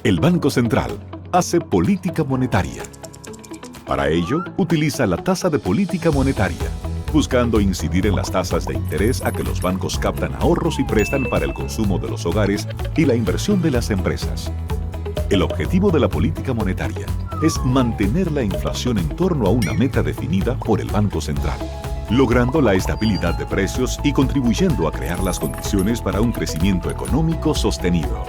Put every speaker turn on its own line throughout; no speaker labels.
El Banco Central hace política monetaria. Para ello, utiliza la tasa de política monetaria, buscando incidir en las tasas de interés a que los bancos captan ahorros y prestan para el consumo de los hogares y la inversión de las empresas. El objetivo de la política monetaria es mantener la inflación en torno a una meta definida por el Banco Central, logrando la estabilidad de precios y contribuyendo a crear las condiciones para un crecimiento económico sostenido.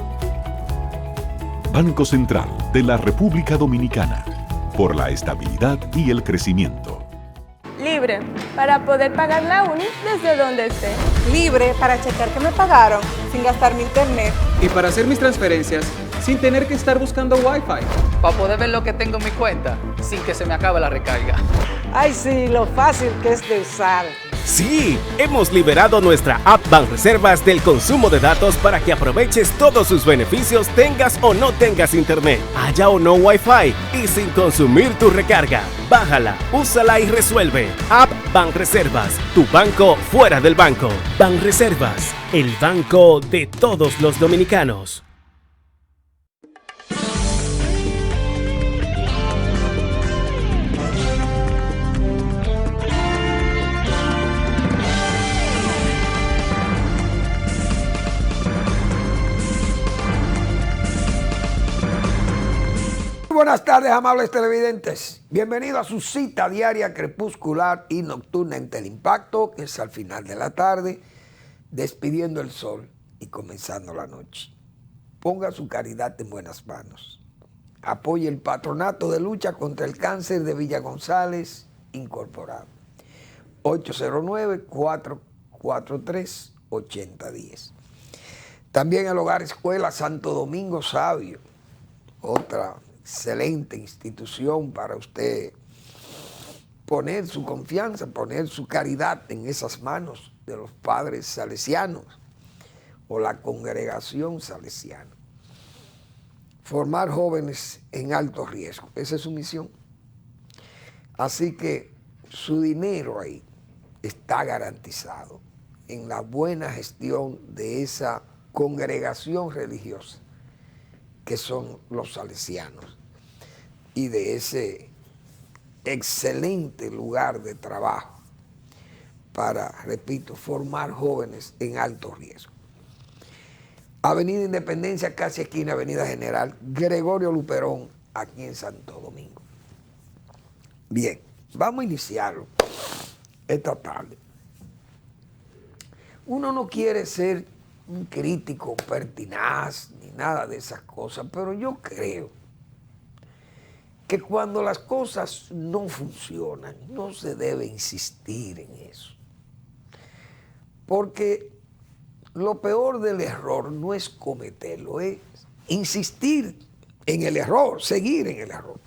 Banco Central de la República Dominicana, por la estabilidad y el crecimiento.
Libre, para poder pagar la uni desde donde esté.
Libre para checar que me pagaron sin gastar mi internet.
Y para hacer mis transferencias sin tener que estar buscando Wi-Fi.
Para poder ver lo que tengo en mi cuenta sin que se me acabe la recarga.
Ay, sí, lo fácil que es de usar.
Sí, hemos liberado nuestra app Banreservas del consumo de datos para que aproveches todos sus beneficios tengas o no tengas internet, haya o no Wi-Fi y sin consumir tu recarga. Bájala, úsala y resuelve. App Banreservas, tu banco fuera del banco. Banreservas, el banco de todos los dominicanos.
Buenas tardes, amables televidentes. Bienvenidos a su cita diaria crepuscular y nocturna en Teleimpacto, que es al final de la tarde, despidiendo el sol y comenzando la noche. Ponga su caridad en buenas manos. Apoye el Patronato de Lucha contra el Cáncer de Villa González, incorporado. 809-443-8010. También el Hogar Escuela Santo Domingo Sabio, otra excelente institución para usted poner su confianza, poner su caridad en esas manos de los padres salesianos o la congregación salesiana. Formar jóvenes en alto riesgo, esa es su misión. Así que su dinero ahí está garantizado en la buena gestión de esa congregación religiosa que son los salesianos, y de ese excelente lugar de trabajo para, repito, formar jóvenes en alto riesgo. Avenida Independencia, casi esquina Avenida General Gregorio Luperón, aquí en Santo Domingo. Bien, vamos a iniciarlo esta tarde. Uno no quiere ser un crítico pertinaz ni nada de esas cosas, pero yo creo que cuando las cosas no funcionan, no se debe insistir en eso. Porque lo peor del error no es cometerlo, es insistir en el error, seguir en el error.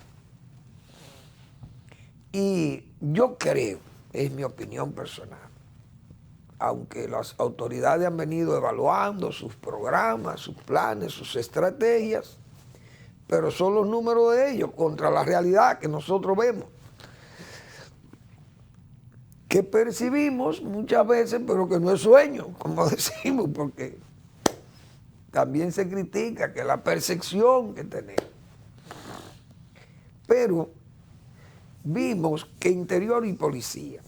Y yo creo, es mi opinión personal, aunque las autoridades han venido evaluando sus programas, sus planes, sus estrategias, pero son los números de ellos contra la realidad que nosotros vemos, que percibimos muchas veces, pero que no es sueño, como decimos, porque también se critica que la percepción que tenemos. Pero vimos que Interior y Policía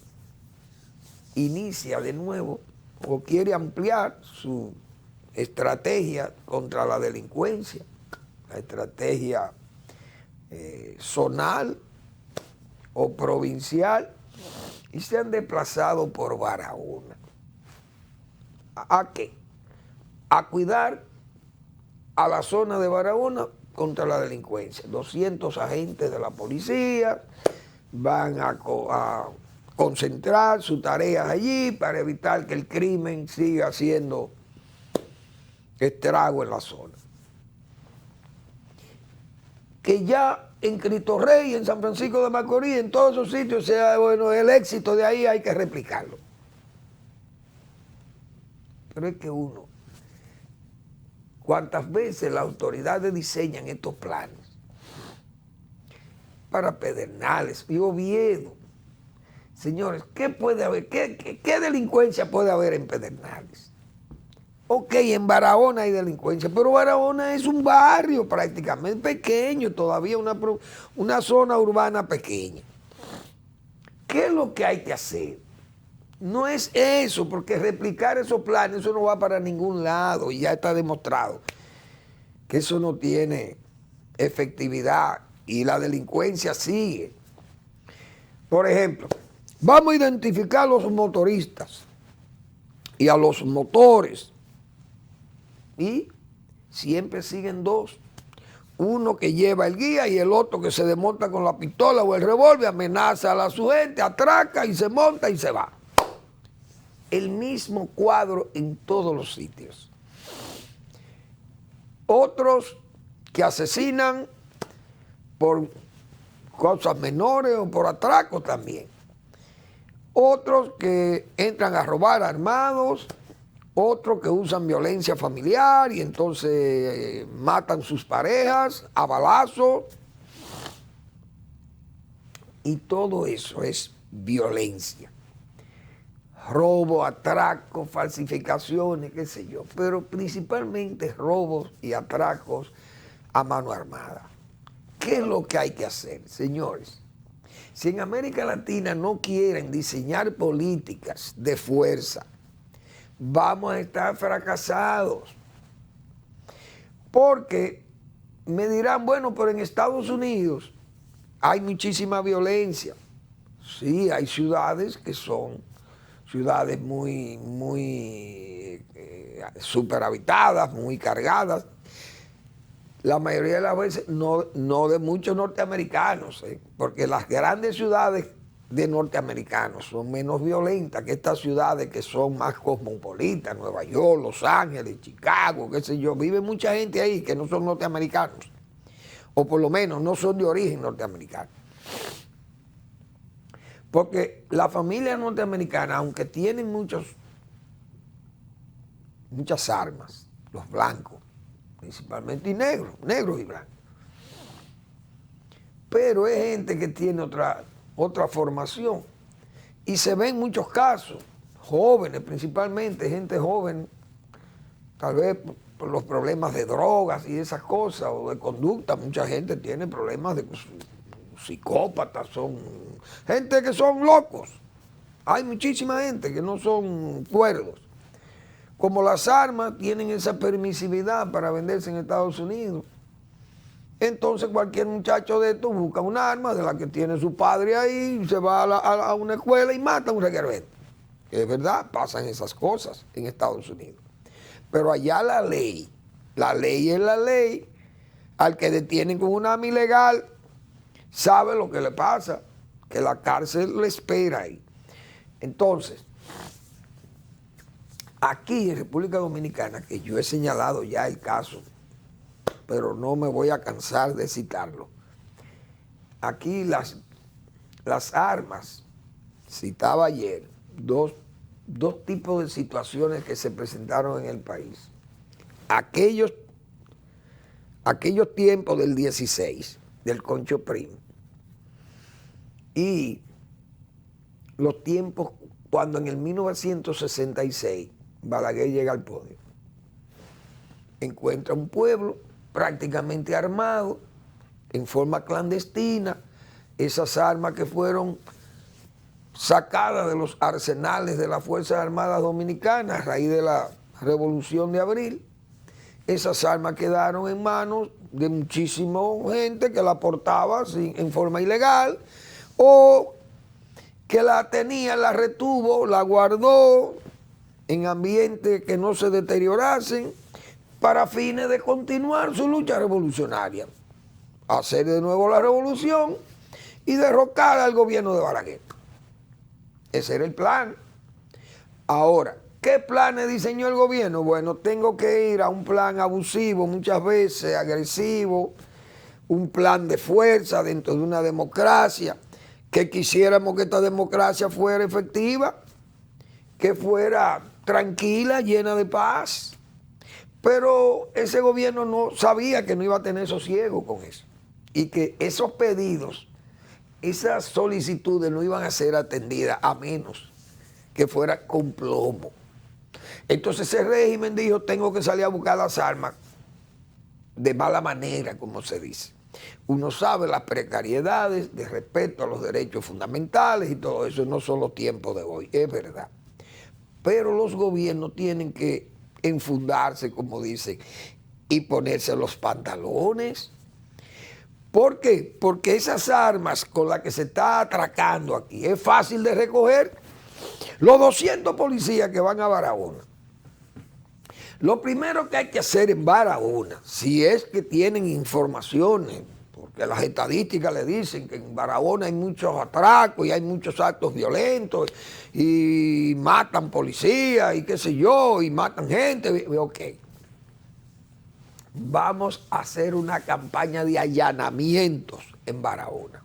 inicia de nuevo o quiere ampliar su estrategia contra la delincuencia, la estrategia zonal o provincial, y se han desplazado por Barahona. ¿A qué? A cuidar a la zona de Barahona contra la delincuencia. 200 agentes de la policía van a concentrar sus tareas allí para evitar que el crimen siga haciendo estrago en la zona. Que ya en Cristo Rey, en San Francisco de Macorís, en todos esos sitios, sea bueno, el éxito de ahí hay que replicarlo. Pero es que uno, cuántas veces las autoridades diseñan estos planes para Pedernales y Oviedo. Señores, ¿qué puede haber? ¿Qué delincuencia puede haber en Pedernales? Ok, en Barahona hay delincuencia, pero Barahona es un barrio prácticamente pequeño, todavía una zona urbana pequeña. ¿Qué es lo que hay que hacer? No es eso, porque replicar esos planes, eso no va para ningún lado y ya está demostrado que eso no tiene efectividad y la delincuencia sigue. Por ejemplo, vamos a identificar a los motoristas y a los motores. Y siempre siguen dos. Uno que lleva el guía y el otro que se desmonta con la pistola o el revólver, amenaza a su gente, atraca y se monta y se va. El mismo cuadro en todos los sitios. Otros que asesinan por cosas menores o por atracos también. Otros que entran a robar armados. Otros que usan violencia familiar y entonces matan sus parejas a balazos. Y todo eso es violencia. Robo, atraco, falsificaciones, qué sé yo. Pero principalmente robos y atracos a mano armada. ¿Qué es lo que hay que hacer, señores? Si en América Latina no quieren diseñar políticas de fuerza, vamos a estar fracasados. Porque me dirán, bueno, pero en Estados Unidos hay muchísima violencia. Sí, hay ciudades que son ciudades muy superhabitadas, muy cargadas. La mayoría de las veces no de muchos norteamericanos, porque las grandes ciudades de norteamericanos son menos violentas que estas ciudades que son más cosmopolitas, Nueva York, Los Ángeles, Chicago, qué sé yo. Vive mucha gente ahí que no son norteamericanos, o por lo menos no son de origen norteamericano. Porque la familia norteamericana, aunque tienen muchas armas, los blancos, principalmente, y negros y blancos, pero es gente que tiene otra formación. Y se ven muchos casos, jóvenes principalmente, gente joven, tal vez por los problemas de drogas y esas cosas, o de conducta. Mucha gente tiene problemas de psicópatas, son gente que son locos. Hay muchísima gente que no son cuerdos. Como las armas tienen esa permisividad para venderse en Estados Unidos, entonces cualquier muchacho de estos busca un arma de la que tiene su padre ahí, se va a una escuela y mata a un reguervete. Es verdad, pasan esas cosas en Estados Unidos. Pero allá la ley es la ley. Al que detienen con un arma ilegal, sabe lo que le pasa, que la cárcel le espera ahí. Entonces, aquí en República Dominicana, que yo he señalado ya el caso, pero no me voy a cansar de citarlo. Aquí las armas, citaba ayer, dos tipos de situaciones que se presentaron en el país. Aquellos tiempos del 16, del Concho Prim, y los tiempos cuando en el 1966 Balaguer llega al poder. Encuentra un pueblo prácticamente armado, en forma clandestina, esas armas que fueron sacadas de los arsenales de las Fuerzas Armadas Dominicanas a raíz de la Revolución de Abril. Esas armas quedaron en manos de muchísima gente que la portaba en forma ilegal, o que la tenía, la retuvo, la guardó en ambientes que no se deteriorasen, para fines de continuar su lucha revolucionaria, hacer de nuevo la revolución y derrocar al gobierno de Balaguer. Ese era el plan. Ahora, ¿qué planes diseñó el gobierno? Bueno, tengo que ir a un plan abusivo, muchas veces agresivo, un plan de fuerza dentro de una democracia, que quisiéramos que esta democracia fuera efectiva, que fuera tranquila, llena de paz. Pero ese gobierno no sabía que no iba a tener sosiego con eso, y que esos pedidos, esas solicitudes no iban a ser atendidas a menos que fuera con plomo. Entonces ese régimen dijo, tengo que salir a buscar las armas de mala manera, como se dice. Uno sabe las precariedades de respeto a los derechos fundamentales y todo eso, no son los tiempos de hoy, es verdad. Pero los gobiernos tienen que enfundarse, como dicen, y ponerse los pantalones. ¿Por qué? Porque esas armas con las que se está atracando aquí es fácil de recoger. Los 200 policías que van a Barahona, lo primero que hay que hacer en Barahona, si es que tienen informaciones, porque las estadísticas le dicen que en Barahona hay muchos atracos y hay muchos actos violentos y matan policías y qué sé yo, y matan gente, ok. Vamos a hacer una campaña de allanamientos en Barahona.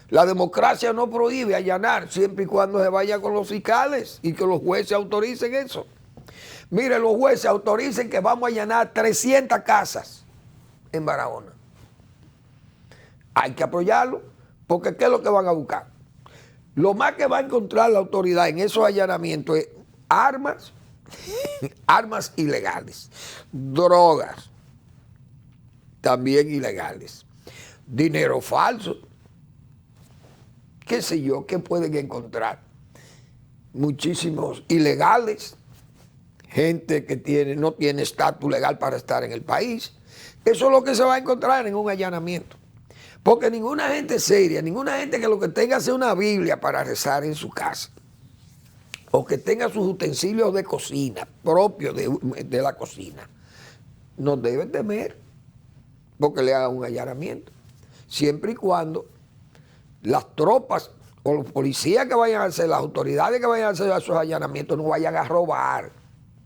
La democracia no prohíbe allanar siempre y cuando se vaya con los fiscales y que los jueces autoricen eso. Mire, los jueces autoricen que vamos a allanar 300 casas en Barahona. Hay que apoyarlo, porque ¿qué es lo que van a buscar? Lo más que va a encontrar la autoridad en esos allanamientos es armas, armas ilegales, drogas, también ilegales, dinero falso, qué sé yo, qué pueden encontrar. Muchísimos ilegales, gente que no tiene estatus legal para estar en el país. Eso es lo que se va a encontrar en un allanamiento. Porque ninguna gente seria, ninguna gente que lo que tenga sea una Biblia para rezar en su casa, o que tenga sus utensilios de cocina, propios de la cocina, no debe temer porque le hagan un allanamiento. Siempre y cuando las tropas o los policías que vayan a hacer, las autoridades que vayan a hacer esos allanamientos no vayan a robar,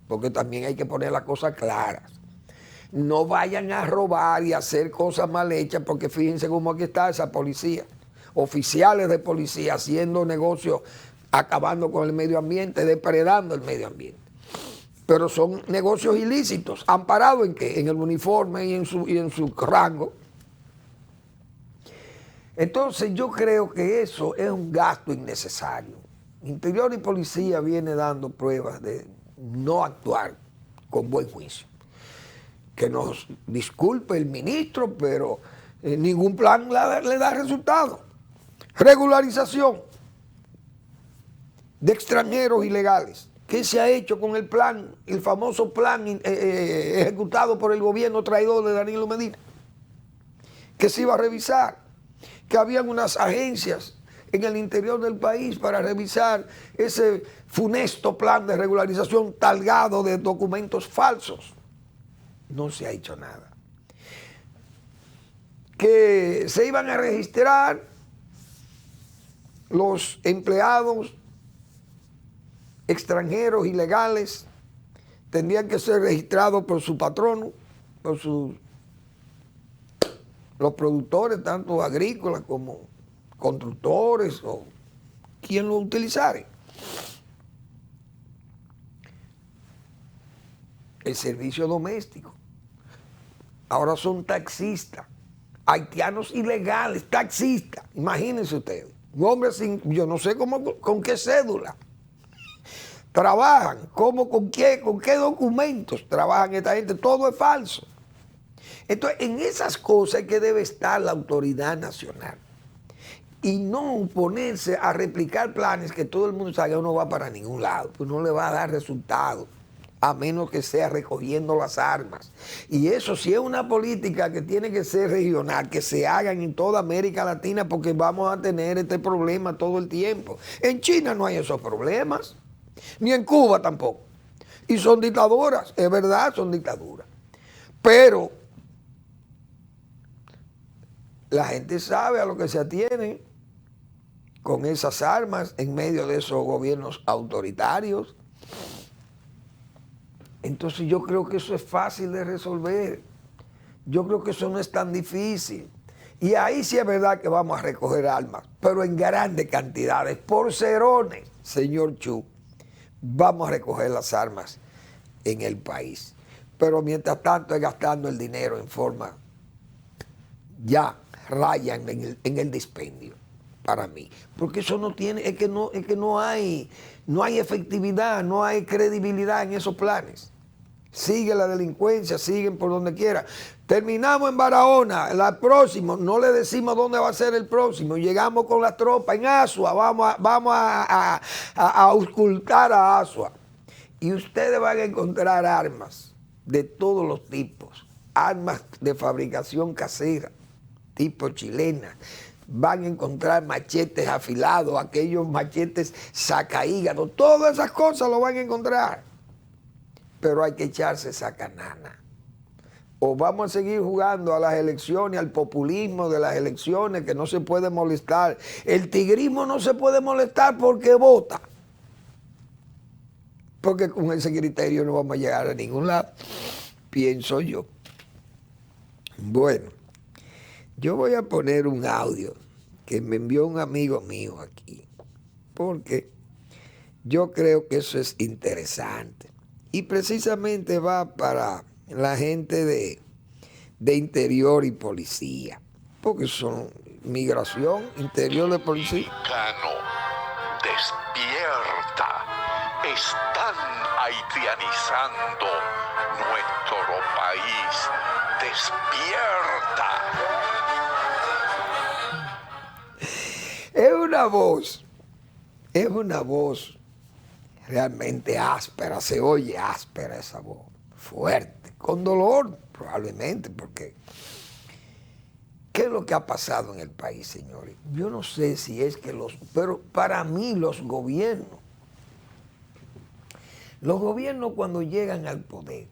porque también hay que poner las cosas claras. No vayan a robar y a hacer cosas mal hechas, porque fíjense cómo aquí está esa policía, oficiales de policía haciendo negocios, acabando con el medio ambiente, depredando el medio ambiente. Pero son negocios ilícitos, amparados en qué, en el uniforme y en su rango. Entonces yo creo que eso es un gasto innecesario. Interior y Policía viene dando pruebas de no actuar con buen juicio. Que nos disculpe el ministro, pero ningún plan le da resultado. Regularización de extranjeros ilegales. ¿Qué se ha hecho con el plan, el famoso plan ejecutado por el gobierno traidor de Danilo Medina? Que se iba a revisar, que habían unas agencias en el interior del país para revisar ese funesto plan de regularización talgado de documentos falsos. No se ha hecho nada. Que se iban a registrar los empleados extranjeros ilegales, tendrían que ser registrados por su patrono, por los productores, tanto agrícolas como constructores o quien lo utilizare. El servicio doméstico. Ahora son taxistas, haitianos ilegales, taxistas. Imagínense ustedes, un hombre sin, yo no sé cómo, con qué cédula trabajan, cómo, con qué documentos trabajan esta gente, todo es falso. Entonces, en esas cosas es que debe estar la autoridad nacional y no ponerse a replicar planes que todo el mundo sabe que no va para ningún lado, pues no le va a dar resultados, a menos que sea recogiendo las armas. Y eso sí es una política que tiene que ser regional, que se hagan en toda América Latina, porque vamos a tener este problema todo el tiempo. En China no hay esos problemas, ni en Cuba tampoco. Y son dictaduras, es verdad, son dictaduras. Pero la gente sabe a lo que se atiene con esas armas en medio de esos gobiernos autoritarios. Entonces yo creo que eso es fácil de resolver. Yo creo que eso no es tan difícil. Y ahí sí es verdad que vamos a recoger armas, pero en grandes cantidades, por cerones, señor Chu, vamos a recoger las armas en el país. Pero mientras tanto es gastando el dinero en forma ya raya en el dispendio, para mí. Porque eso no tiene, es que no hay no hay efectividad, no hay credibilidad en esos planes. Sigue la delincuencia, siguen por donde quiera. Terminamos en Barahona, el próximo, no le decimos dónde va a ser el próximo. Llegamos con la tropa en Asua, vamos a auscultar a Asua. Y ustedes van a encontrar armas de todos los tipos, armas de fabricación casera, tipo chilena. Van a encontrar machetes afilados, aquellos machetes sacahígados, todas esas cosas lo van a encontrar. Pero hay que echarse esa canana. O vamos a seguir jugando a las elecciones, al populismo de las elecciones, que no se puede molestar. El tigrismo no se puede molestar porque vota. Porque con ese criterio no vamos a llegar a ningún lado, pienso yo. Bueno, yo voy a poner un audio que me envió un amigo mío aquí, porque yo creo que eso es interesante. Y precisamente va para la gente de interior y policía, porque son migración, interior de policía.
Mexicano, despierta. Están haitianizando nuestro país. Despierta.
Es una voz realmente áspera, se oye áspera esa voz, fuerte, con dolor probablemente, porque ¿qué es lo que ha pasado en el país, señores? Yo no sé si es que pero para mí los gobiernos cuando llegan al poder,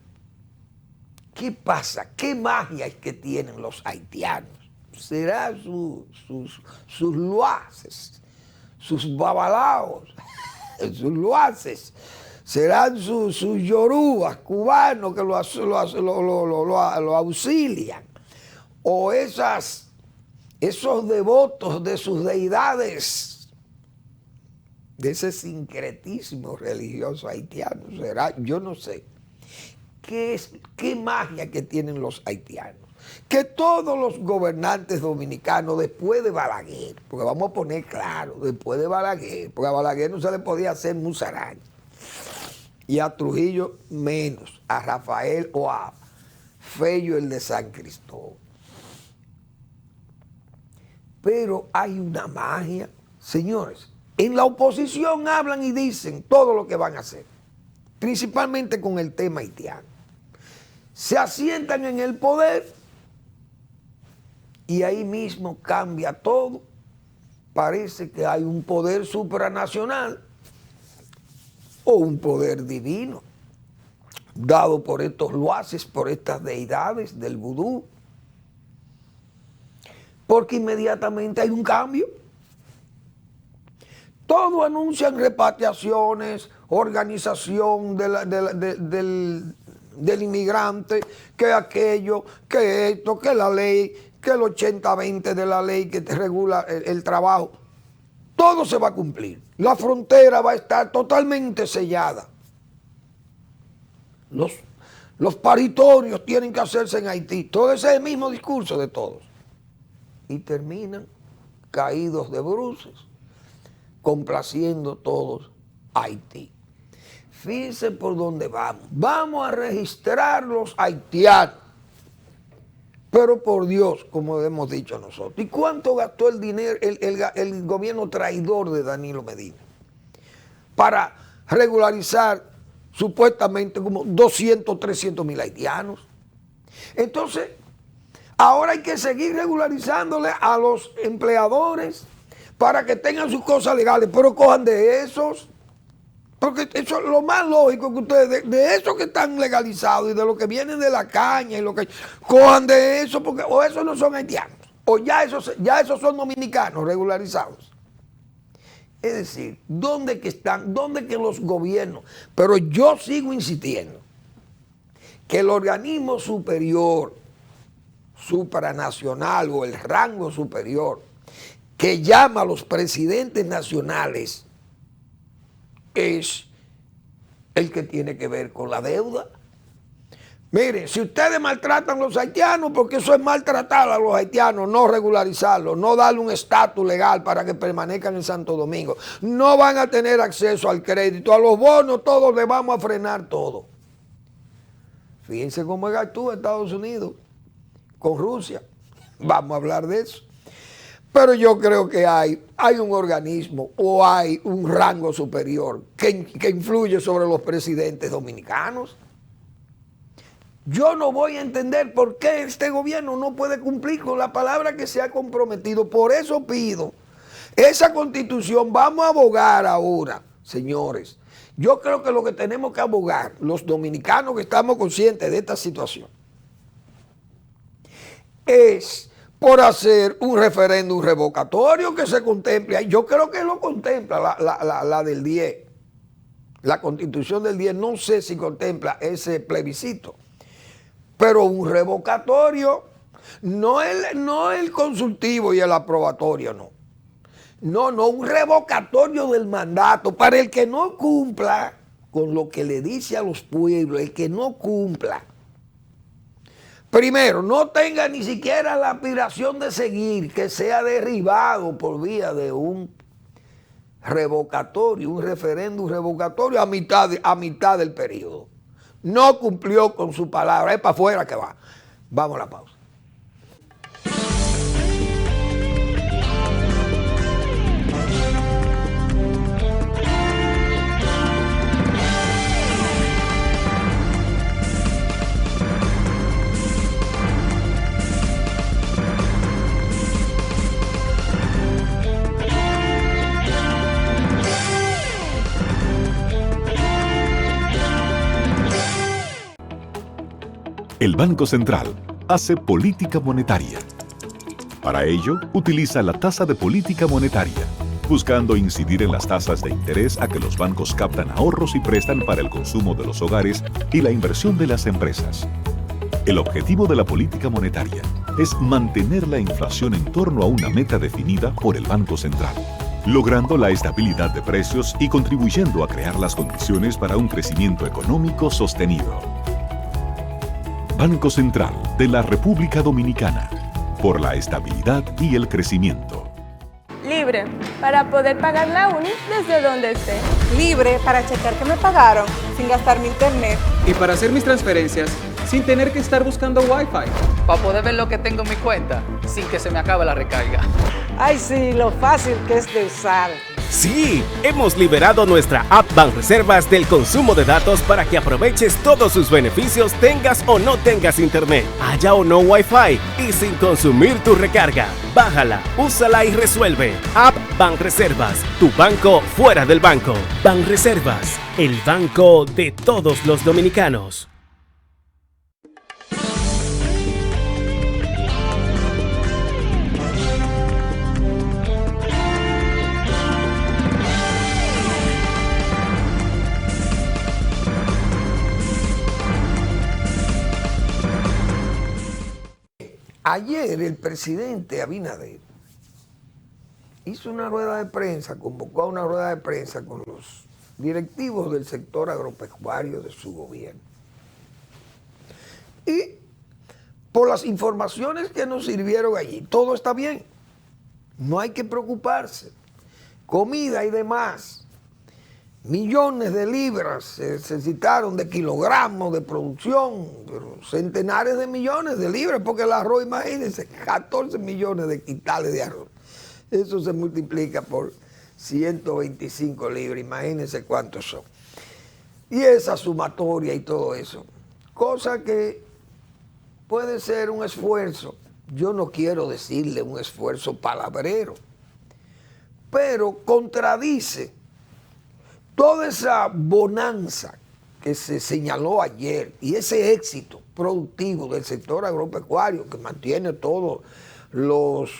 ¿qué pasa? ¿Qué magia es que tienen los haitianos? Será sus loaces, sus babalaos, sus loaces, serán sus yorubas cubanos que lo auxilian, o esos devotos de sus deidades, de ese sincretismo religioso haitiano, será, yo no sé, qué magia que tienen los haitianos, que todos los gobernantes dominicanos después de Balaguer, porque vamos a poner claro, después de Balaguer, porque a Balaguer no se le podía hacer musaraña, y a Trujillo menos, a Rafael o a Fello el de San Cristóbal. Pero hay una magia, señores, en la oposición hablan y dicen todo lo que van a hacer, principalmente con el tema haitiano. Se asientan en el poder y ahí mismo cambia todo. Parece que hay un poder supranacional o un poder divino dado por estos loaces, por estas deidades del vudú, porque inmediatamente hay un cambio. Todo anuncian repatriaciones, organización del inmigrante, que aquello, que esto, que la ley, que el 80-20 de la ley que te regula el trabajo. Todo se va a cumplir. La frontera va a estar totalmente sellada. Los paritorios tienen que hacerse en Haití. Todo ese es el mismo discurso de todos. Y terminan caídos de bruces, complaciendo todos a Haití. Fíjense por dónde vamos. Vamos a registrar los haitianos. Pero por Dios, como hemos dicho nosotros. ¿Y cuánto gastó el dinero el gobierno traidor de Danilo Medina para regularizar supuestamente como 200, 300 mil haitianos? Entonces, ahora hay que seguir regularizándole a los empleadores para que tengan sus cosas legales, pero cojan de esos. Porque eso es lo más lógico, que ustedes, de esos que están legalizados y de lo que vienen de la caña y lo que cojan de eso, porque o esos no son haitianos, o ya esos son dominicanos regularizados. Es decir, ¿dónde que están? ¿Dónde que los gobiernos? Pero yo sigo insistiendo que el organismo superior, supranacional o el rango superior, que llama a los presidentes nacionales, es el que tiene que ver con la deuda. Miren, si ustedes maltratan a los haitianos, porque eso es maltratar a los haitianos, no regularizarlos, no darle un estatus legal para que permanezcan en Santo Domingo, no van a tener acceso al crédito, a los bonos, todos le vamos a frenar todo. Fíjense cómo actúa Estados Unidos con Rusia. Vamos a hablar de eso. Pero yo creo que hay un organismo o hay un rango superior que influye sobre los presidentes dominicanos. Yo no voy a entender por qué este gobierno no puede cumplir con la palabra que se ha comprometido. Por eso pido esa constitución. Vamos a abogar ahora, señores. Yo creo que lo que tenemos que abogar, los dominicanos que estamos conscientes de esta situación, es por hacer un referéndum revocatorio que se contemple. Yo creo que lo contempla la del 10. La constitución del 10, no sé si contempla ese plebiscito. Pero un revocatorio, no el consultivo y el aprobatorio, no. No, un revocatorio del mandato para el que no cumpla con lo que le dice a los pueblos, el que no cumpla. Primero, no tenga ni siquiera la aspiración de seguir, que sea derribado por vía de un revocatorio, un referéndum revocatorio a mitad del periodo. No cumplió con su palabra, es para afuera que va. Vamos a la pausa.
El Banco Central hace política monetaria. Para ello, utiliza la tasa de política monetaria, buscando incidir en las tasas de interés a que los bancos captan ahorros y prestan para el consumo de los hogares y la inversión de las empresas. El objetivo de la política monetaria es mantener la inflación en torno a una meta definida por el Banco Central, logrando la estabilidad de precios y contribuyendo a crear las condiciones para un crecimiento económico sostenido. Banco Central de la República Dominicana, por la estabilidad y el crecimiento.
Libre, para poder pagar la uni desde donde esté.
Libre para checar que me pagaron sin gastar mi internet.
Y para hacer mis transferencias sin tener que estar buscando Wi-Fi.
Para poder ver lo que tengo en mi cuenta sin que se me acabe la recarga.
Ay, sí, lo fácil que es de usar.
Sí, hemos liberado nuestra app Banreservas del consumo de datos para que aproveches todos sus beneficios tengas o no tengas internet, haya o no Wi-Fi y sin consumir tu recarga. Bájala, úsala y resuelve. App Banreservas, tu banco fuera del banco. Banreservas, el banco de todos los dominicanos.
Ayer el presidente Abinader hizo una rueda de prensa, convocó a una rueda de prensa con los directivos del sector agropecuario de su gobierno. Y por las informaciones que nos sirvieron allí, todo está bien. No hay que preocuparse. Comida y demás. Millones de libras se necesitaron de kilogramos de producción, pero centenares de millones de libras, porque el arroz, imagínense, 14 millones de quintales de arroz. Eso se multiplica por 125 libras, imagínense cuántos son. Y esa sumatoria y todo eso, cosa que puede ser un esfuerzo, yo no quiero decirle un esfuerzo palabrero, pero contradice toda esa bonanza que se señaló ayer y ese éxito productivo del sector agropecuario que mantiene todos los,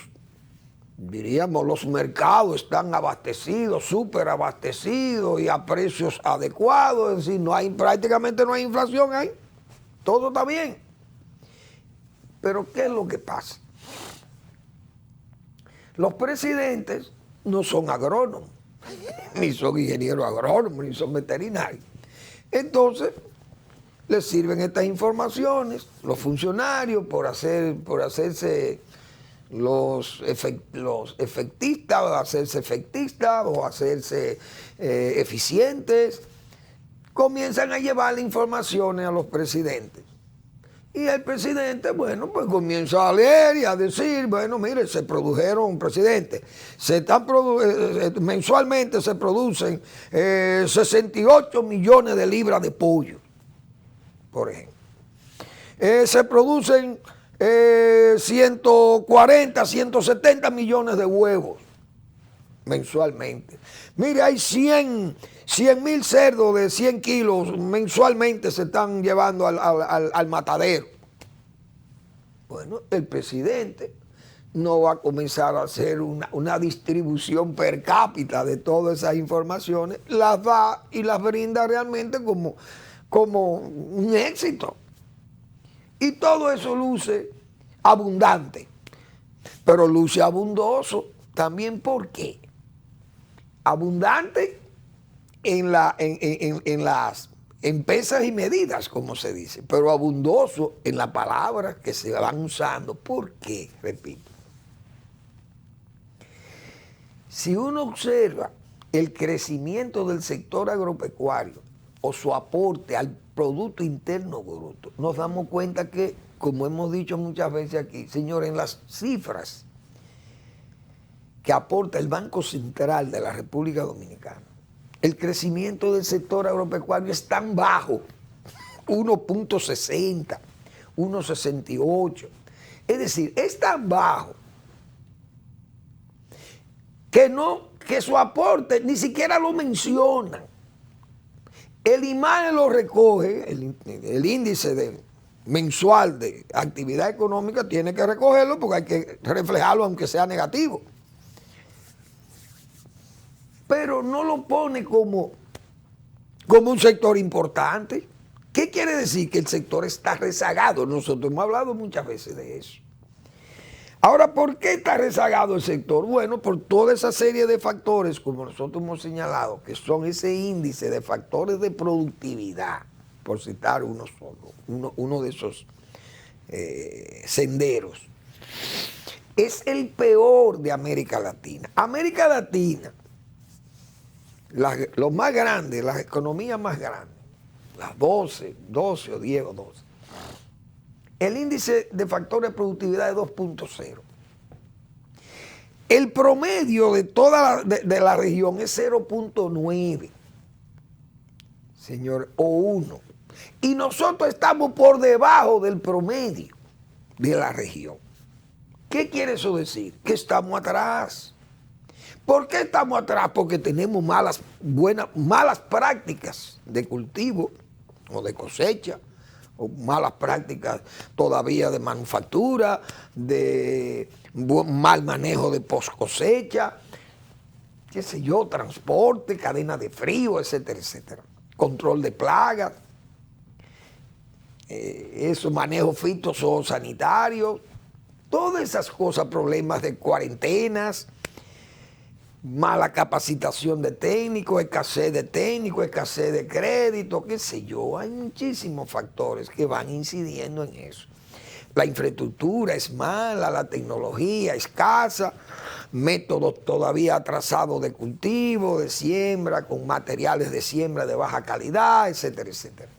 diríamos, los mercados están abastecidos, súper abastecidos y a precios adecuados, es decir, prácticamente no hay inflación ahí, todo está bien. Pero ¿qué es lo que pasa? Los presidentes no son agrónomos, ni son ingenieros agrónomos, ni son veterinarios. Entonces, les sirven estas informaciones, los funcionarios, por hacerse los efectistas, o hacerse eficientes, comienzan a llevar informaciones a los presidentes. Y el presidente, bueno, pues comienza a leer y a decir, bueno, mire, se produjeron, presidente, mensualmente se producen 68 millones de libras de pollo, por ejemplo. Se producen 140, 170 millones de huevos mensualmente. Mire, hay 100.000 cerdos de 100 kilos mensualmente se están llevando al matadero. Bueno, el presidente no va a comenzar a hacer una distribución per cápita de todas esas informaciones, las da y las brinda realmente como un éxito. Y todo eso luce abundante, pero luce abundoso también. ¿Por qué? Abundante en pesas y medidas, como se dice, pero abundoso en las palabras que se van usando. ¿Por qué? Repito. Si uno observa el crecimiento del sector agropecuario o su aporte al Producto Interno Bruto, nos damos cuenta que, como hemos dicho muchas veces aquí, señores, en las cifras que aporta el Banco Central de la República Dominicana, el crecimiento del sector agropecuario es tan bajo, 1.60, 1.68. Es decir, es tan bajo que su aporte ni siquiera lo mencionan. El IMAE lo recoge, el índice mensual de actividad económica tiene que recogerlo porque hay que reflejarlo aunque sea negativo. Pero no lo pone como un sector importante. ¿Qué quiere decir? Que el sector está rezagado. Nosotros hemos hablado muchas veces de eso. Ahora, ¿por qué está rezagado el sector? Bueno, por toda esa serie de factores, como nosotros hemos señalado, que son ese índice de factores de productividad, por citar uno solo, uno de esos senderos. Es el peor de América Latina. América Latina, los más grandes, las economías más grandes, las 12 o 10 o 12, el índice de factores de productividad es 2.0. El promedio de toda la región es 0.9, señor, o 1. Y nosotros estamos por debajo del promedio de la región. ¿Qué quiere eso decir? Que estamos atrás. ¿Por qué estamos atrás? Porque tenemos malas prácticas de cultivo o de cosecha, o malas prácticas todavía de manufactura, de mal manejo de post cosecha, qué sé yo, transporte, cadena de frío, etcétera, etcétera. Control de plagas, manejo fitosanitario, todas esas cosas, problemas de cuarentenas, mala capacitación de técnicos, escasez de crédito, qué sé yo. Hay muchísimos factores que van incidiendo en eso. La infraestructura es mala, la tecnología escasa, métodos todavía atrasados de cultivo, de siembra, con materiales de siembra de baja calidad, etcétera, etcétera.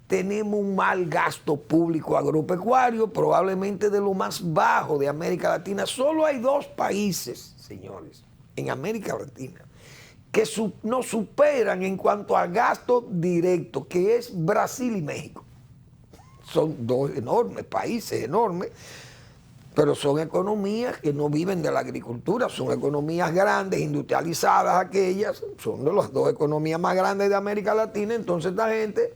Tenemos un mal gasto público agropecuario, probablemente de lo más bajo de América Latina. Solo hay 2 países, señores, en América Latina, que nos superan en cuanto a gasto directo, que es Brasil y México. Son 2 enormes países, enormes, pero son economías que no viven de la agricultura, son economías grandes, industrializadas aquellas, son de las 2 economías más grandes de América Latina. Entonces esta gente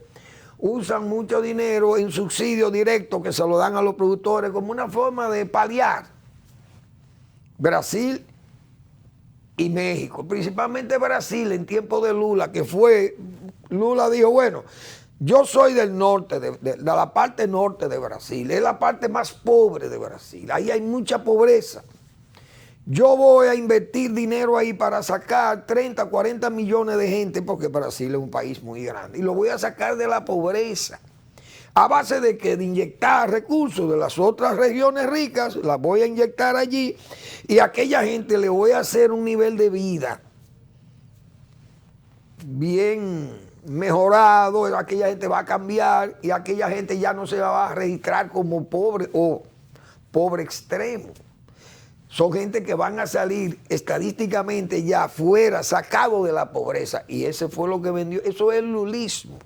usa mucho dinero en subsidios directos que se lo dan a los productores como una forma de paliar. Brasil y México, principalmente Brasil en tiempo de Lula, Lula dijo, bueno, yo soy del norte, de la parte norte de Brasil, es la parte más pobre de Brasil, ahí hay mucha pobreza. yo voy a invertir dinero ahí para sacar 30, 40 millones de gente, porque Brasil es un país muy grande, y lo voy a sacar de la pobreza. ¿A base de qué? De inyectar recursos de las otras regiones ricas, las voy a inyectar allí, y a aquella gente le voy a hacer un nivel de vida bien mejorado, aquella gente va a cambiar y aquella gente ya no se va a registrar como pobre o pobre extremo. Son gente que van a salir estadísticamente ya fuera, sacado de la pobreza, y ese fue lo que vendió, eso es el lulismo.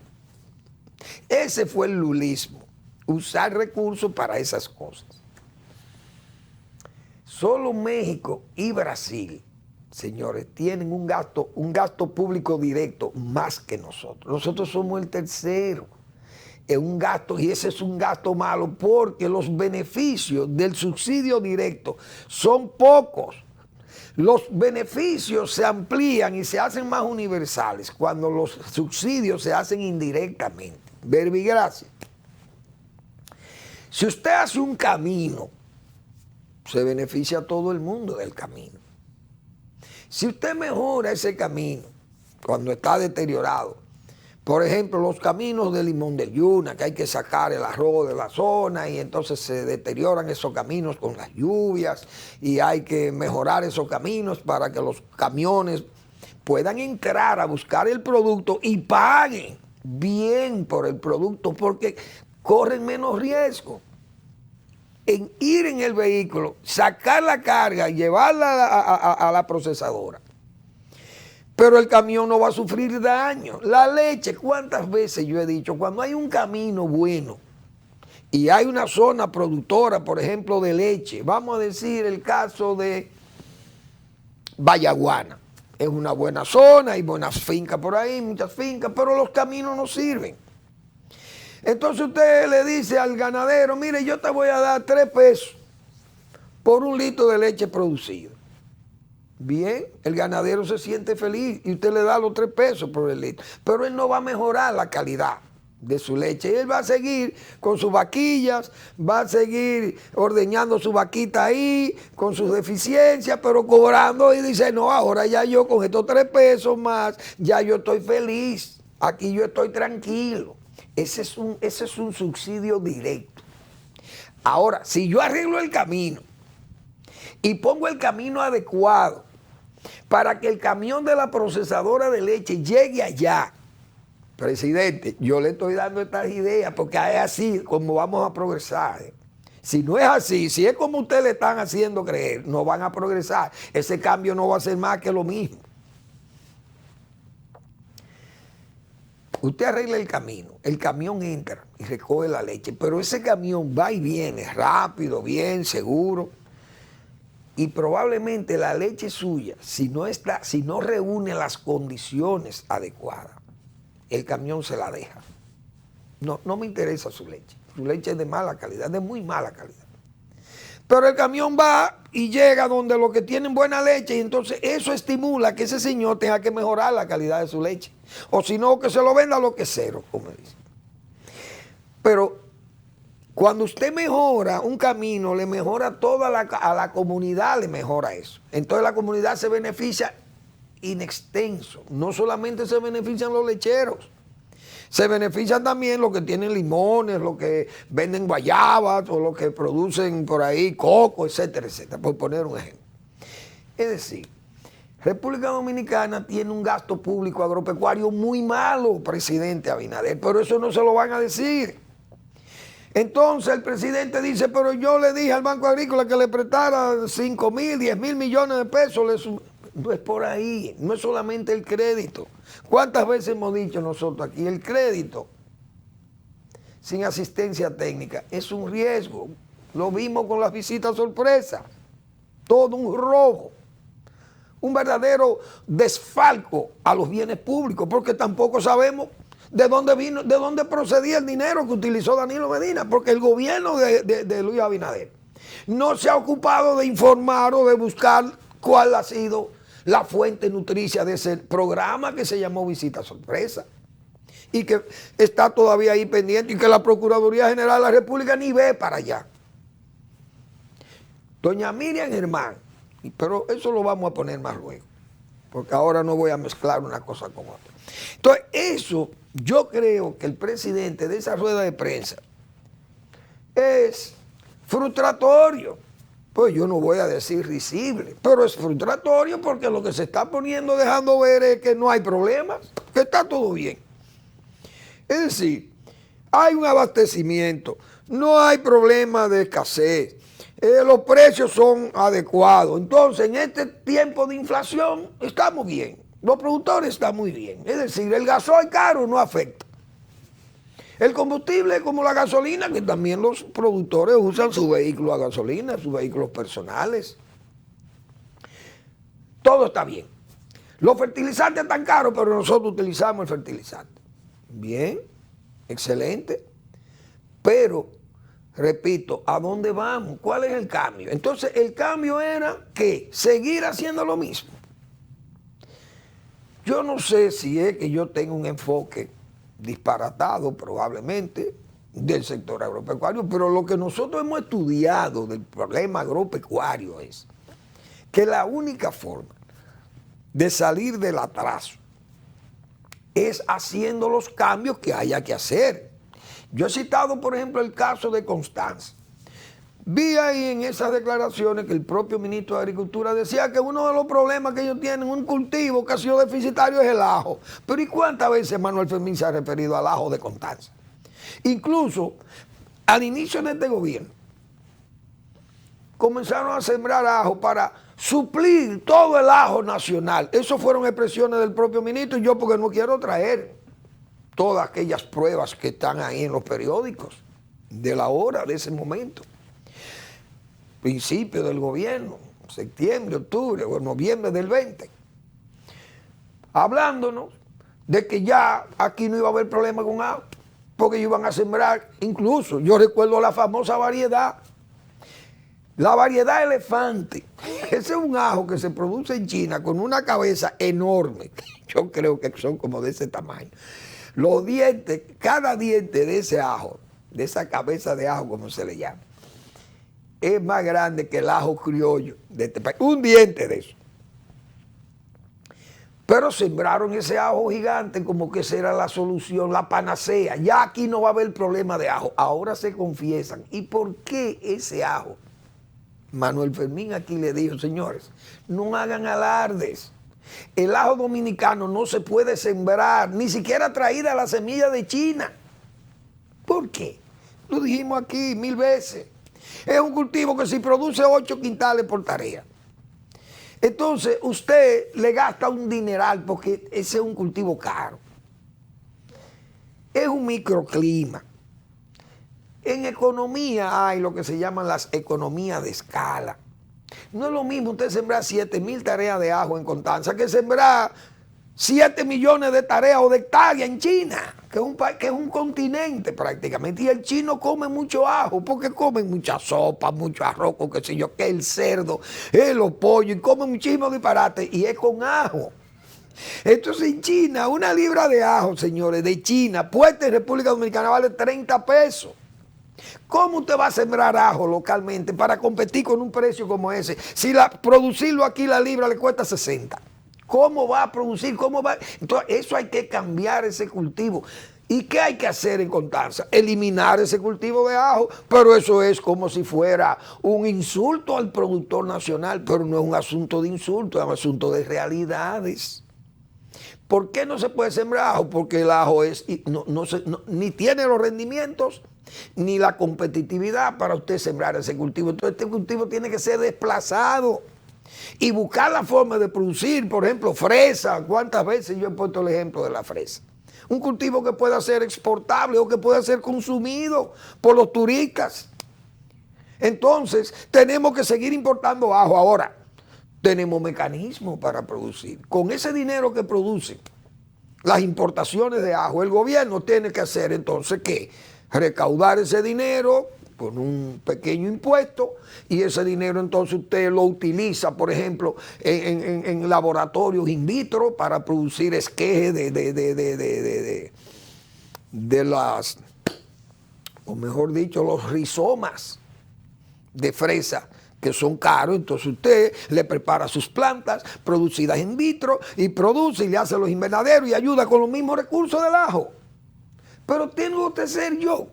Ese fue el lulismo, usar recursos para esas cosas. Solo México y Brasil, señores, tienen un gasto público directo más que nosotros. Nosotros somos el tercero en un gasto, y ese es un gasto malo porque los beneficios del subsidio directo son pocos. Los beneficios se amplían y se hacen más universales cuando los subsidios se hacen indirectamente. Verbigracia. Si usted hace un camino, se beneficia a todo el mundo del camino. Si usted mejora ese camino cuando está deteriorado, por ejemplo, los caminos de Limón de Yuna, que hay que sacar el arroz de la zona y entonces se deterioran esos caminos con las lluvias y hay que mejorar esos caminos para que los camiones puedan entrar a buscar el producto y paguen bien por el producto porque corren menos riesgo en ir en el vehículo, sacar la carga y llevarla a la procesadora. Pero el camión no va a sufrir daño. La leche, ¿cuántas veces yo he dicho? Cuando hay un camino bueno y hay una zona productora, por ejemplo, de leche, vamos a decir el caso de Vallaguana. Es una buena zona, hay buenas fincas por ahí, muchas fincas, pero los caminos no sirven. Entonces usted le dice al ganadero, mire, yo te voy a dar 3 pesos por 1 litro de leche producido. Bien, el ganadero se siente feliz y usted le da los 3 pesos por el litro, pero él no va a mejorar la calidad de su leche. Él va a seguir con sus vaquillas, va a seguir ordeñando su vaquita ahí, con sus deficiencias, pero cobrando y dice, no, ahora ya yo con estos 3 pesos más, ya yo estoy feliz, aquí yo estoy tranquilo. Ese es un subsidio directo. Ahora, si yo arreglo el camino y pongo el camino adecuado para que el camión de la procesadora de leche llegue allá, presidente, yo le estoy dando estas ideas porque es así como vamos a progresar. Si no es así, si es como ustedes le están haciendo creer, no van a progresar. Ese cambio no va a ser más que lo mismo. Usted arregla el camino, el camión entra y recoge la leche, pero ese camión va y viene rápido, bien, seguro. Y probablemente la leche suya, si no reúne las condiciones adecuadas, el camión se la deja. No me interesa su leche es de mala calidad, de muy mala calidad. Pero el camión va y llega donde los que tienen buena leche y entonces eso estimula que ese señor tenga que mejorar la calidad de su leche. O si no, que se lo venda a lo que cero, como dicen. Pero cuando usted mejora un camino, le mejora a la comunidad, le mejora eso. Entonces la comunidad se beneficia in extenso. No solamente se benefician los lecheros, se benefician también los que tienen limones, los que venden guayabas o los que producen por ahí coco, etcétera, etcétera, por poner un ejemplo. Es decir, República Dominicana tiene un gasto público agropecuario muy malo, presidente Abinader, pero eso no se lo van a decir. Entonces el presidente dice, pero yo le dije al Banco Agrícola que le prestara 5.000, 10.000 millones de pesos. No es por ahí, no es solamente el crédito. ¿Cuántas veces hemos dicho nosotros aquí? El crédito sin asistencia técnica es un riesgo. Lo vimos con las visitas sorpresa. Todo un robo. Un verdadero desfalco a los bienes públicos, porque tampoco sabemos de dónde procedía el dinero que utilizó Danilo Medina, porque el gobierno de Luis Abinader no se ha ocupado de informar o de buscar cuál ha sido la fuente nutricia de ese programa que se llamó Visita Sorpresa y que está todavía ahí pendiente y que la Procuraduría General de la República ni ve para allá. Doña Miriam Germán Pero eso lo vamos a poner más luego, porque ahora no voy a mezclar una cosa con otra. Entonces, eso yo creo que el presidente de esa rueda de prensa es frustratorio. Pues yo no voy a decir risible, pero es frustratorio porque lo que se está poniendo, dejando ver es que no hay problemas, que está todo bien. Es decir, hay un abastecimiento, no hay problema de escasez, los precios son adecuados. Entonces, en este tiempo de inflación estamos bien, los productores están muy bien. Es decir, el gasoil caro no afecta. El combustible, como la gasolina, que también los productores usan su vehículo a gasolina, sus vehículos personales. Todo está bien. Los fertilizantes están caros, pero nosotros utilizamos el fertilizante. Bien, excelente. Pero, repito, ¿a dónde vamos? ¿Cuál es el cambio? Entonces, el cambio era que seguir haciendo lo mismo. Yo no sé si es que yo tengo un enfoque disparatado probablemente del sector agropecuario, pero lo que nosotros hemos estudiado del problema agropecuario es que la única forma de salir del atraso es haciendo los cambios que haya que hacer. Yo he citado, por ejemplo, el caso de Constanza. Vi ahí en esas declaraciones que el propio ministro de Agricultura decía que uno de los problemas que ellos tienen, un cultivo que ha sido deficitario, es el ajo. Pero ¿y cuántas veces Manuel Fermín se ha referido al ajo de Constanza? Incluso al inicio de este gobierno comenzaron a sembrar ajo para suplir todo el ajo nacional. Eso fueron expresiones del propio ministro, y yo porque no quiero traer todas aquellas pruebas que están ahí en los periódicos de la hora, de ese momento. Principio del gobierno, septiembre, octubre o noviembre del 20, hablándonos de que ya aquí no iba a haber problema con ajo, porque iban a sembrar, incluso yo recuerdo la famosa variedad, la variedad elefante. Ese es un ajo que se produce en China con una cabeza enorme, yo creo que son como de ese tamaño. Los dientes, cada diente de ese ajo, de esa cabeza de ajo como se le llama, es más grande que el ajo criollo de este país. Un diente de eso. Pero sembraron ese ajo gigante como que esa era la solución, la panacea. Ya aquí no va a haber problema de ajo. Ahora se confiesan. ¿Y por qué ese ajo? Manuel Fermín aquí le dijo, señores, no hagan alardes. El ajo dominicano no se puede sembrar, ni siquiera traída la semilla de China. ¿Por qué? Lo dijimos aquí 1000 veces. Es un cultivo que si produce 8 quintales por tarea. Entonces usted le gasta un dineral porque ese es un cultivo caro. Es un microclima. En economía hay lo que se llaman las economías de escala. No es lo mismo usted sembrar 7.000 tareas de ajo en Constanza que sembrar 7 millones de tareas o de hectáreas en China, que es un país, que es un continente prácticamente. Y el chino come mucho ajo, porque comen mucha sopa, mucho arroz, qué sé yo, que el cerdo, los pollos, y comen muchísimo disparate, y es con ajo. Entonces en China, una libra de ajo, señores, de China, puesta en República Dominicana, vale 30 pesos. ¿Cómo usted va a sembrar ajo localmente para competir con un precio como ese? Si producirlo aquí la libra le cuesta 60. ¿Cómo va a producir? ¿Cómo va? Entonces, eso hay que cambiar ese cultivo. ¿Y qué hay que hacer en Constanza? Eliminar ese cultivo de ajo, pero eso es como si fuera un insulto al productor nacional, pero no es un asunto de insulto, es un asunto de realidades. ¿Por qué no se puede sembrar ajo? Porque el ajo ni tiene los rendimientos ni la competitividad para usted sembrar ese cultivo. Entonces este cultivo tiene que ser desplazado y buscar la forma de producir, por ejemplo, fresa. ¿Cuántas veces yo he puesto el ejemplo de la fresa? Un cultivo que pueda ser exportable o que pueda ser consumido por los turistas. Entonces, tenemos que seguir importando ajo. Ahora, tenemos mecanismos para producir. Con ese dinero que produce las importaciones de ajo, el gobierno tiene que hacer entonces, ¿qué? Recaudar ese dinero con un pequeño impuesto, y ese dinero entonces usted lo utiliza, por ejemplo, en laboratorios in vitro para producir esquejes de las, o mejor dicho, los rizomas de fresa que son caros, entonces usted le prepara sus plantas producidas in vitro y produce y le hace los invernaderos y ayuda con los mismos recursos del ajo. Pero tengo que ser yo.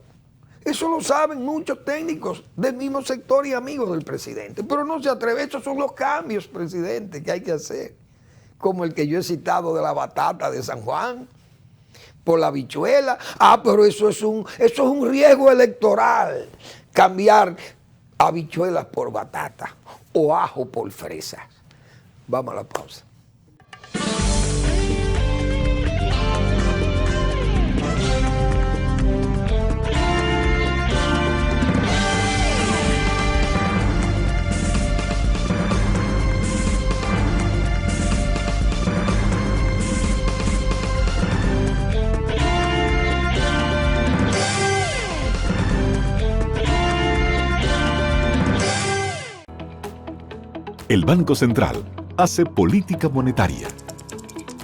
Eso lo saben muchos técnicos del mismo sector y amigos del presidente, pero no se atreve. Esos son los cambios, presidente, que hay que hacer, como el que yo he citado de la batata de San Juan, por la habichuela. Pero eso es un riesgo electoral, cambiar habichuelas por batata o ajo por fresas. Vamos a la pausa.
El Banco Central hace política monetaria.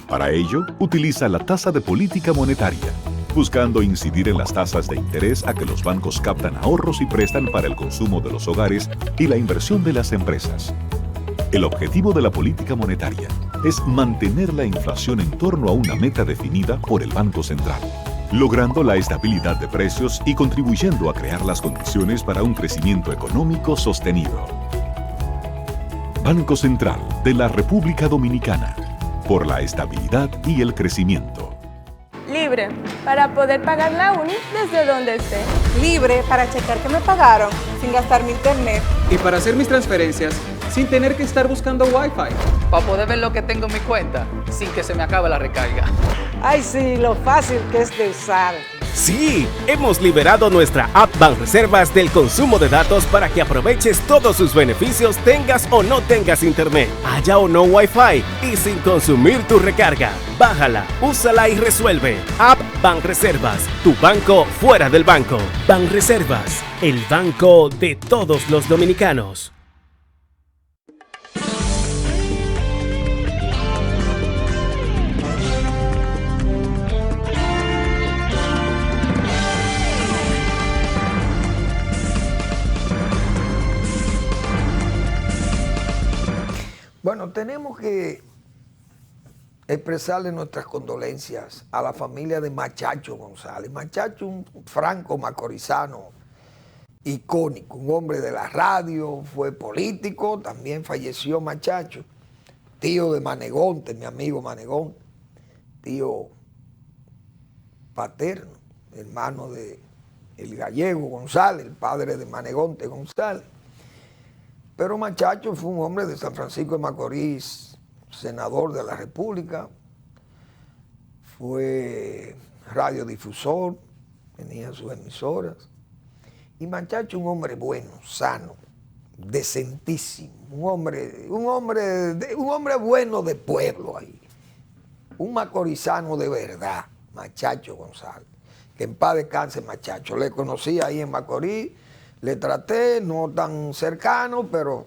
Para ello, utiliza la tasa de política monetaria, buscando incidir en las tasas de interés a que los bancos captan ahorros y prestan para el consumo de los hogares y la inversión de las empresas. El objetivo de la política monetaria es mantener la inflación en torno a una meta definida por el Banco Central, logrando la estabilidad de precios y contribuyendo a crear las condiciones para un crecimiento económico sostenido. Banco Central de la República Dominicana, por la estabilidad y el crecimiento.
Libre, para poder pagar la uni desde donde esté.
Libre para checar que me pagaron sin gastar mi internet.
Y para hacer mis transferencias sin tener que estar buscando Wi-Fi.
Para poder ver lo que tengo en mi cuenta sin que se me acabe la recarga.
Ay, sí, lo fácil que es de usar.
Sí, hemos liberado nuestra app Banreservas del consumo de datos para que aproveches todos sus beneficios tengas o no tengas internet, haya o no Wi-Fi y sin consumir tu recarga. Bájala, úsala y resuelve. App Banreservas, tu banco fuera del banco. Banreservas, el banco de todos los dominicanos.
Bueno, tenemos que expresarle nuestras condolencias a la familia de Machacho González. Machacho, un franco macorizano icónico, un hombre de la radio, fue político, también falleció Machacho, tío de Manegonte, mi amigo Manegonte, tío paterno, hermano de el gallego González, el padre de Manegonte González. Pero Machacho fue un hombre de San Francisco de Macorís, senador de la República, fue radiodifusor, tenía sus emisoras. Y Machacho, un hombre bueno, sano, decentísimo, un hombre bueno de pueblo ahí, un macorizano de verdad, Machacho González, que en paz descanse Machacho. Le conocí ahí en Macorís. Le traté, no tan cercano, pero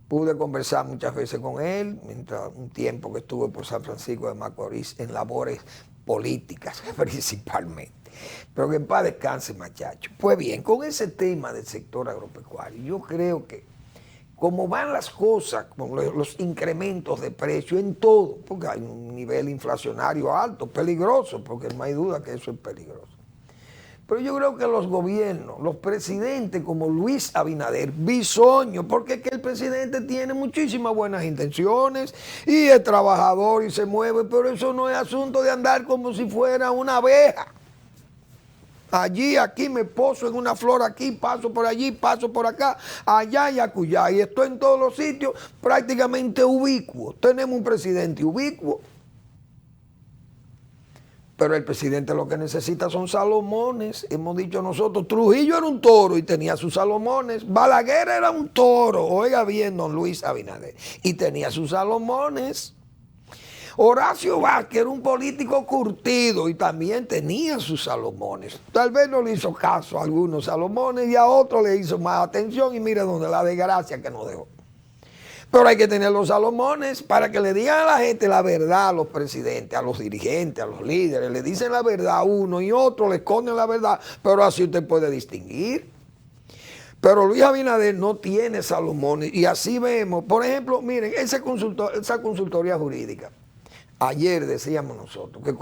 pude conversar muchas veces con él, mientras un tiempo que estuve por San Francisco de Macorís en labores políticas principalmente. Pero que en paz descanse Machacho. Pues bien, con ese tema del sector agropecuario, yo creo que como van las cosas, con los incrementos de precio en todo, porque hay un nivel inflacionario alto, peligroso, porque no hay duda que eso es peligroso. Pero yo creo que los gobiernos, los presidentes como Luis Abinader, bisoño, porque es que el presidente tiene muchísimas buenas intenciones y es trabajador y se mueve, pero eso no es asunto de andar como si fuera una abeja. Allí, aquí me poso en una flor, aquí paso por allí, paso por acá, allá y acullá. Y estoy en todos los sitios prácticamente ubicuo. Tenemos un presidente ubicuo. Pero el presidente lo que necesita son salomones. Hemos dicho nosotros, Trujillo era un toro y tenía sus salomones. Balaguer era un toro, oiga bien, don Luis Abinader, y tenía sus salomones. Horacio Vázquez era un político curtido y también tenía sus salomones. Tal vez no le hizo caso a algunos salomones y a otros le hizo más atención y mire donde la desgracia que nos dejó. Pero hay que tener los salomones para que le digan a la gente la verdad, a los presidentes, a los dirigentes, a los líderes. Le dicen la verdad a uno y otro, le esconden la verdad, pero así usted puede distinguir. Pero Luis Abinader no tiene Salomones. Y así vemos, por ejemplo, miren, esa consultoría jurídica. Ayer decíamos nosotros que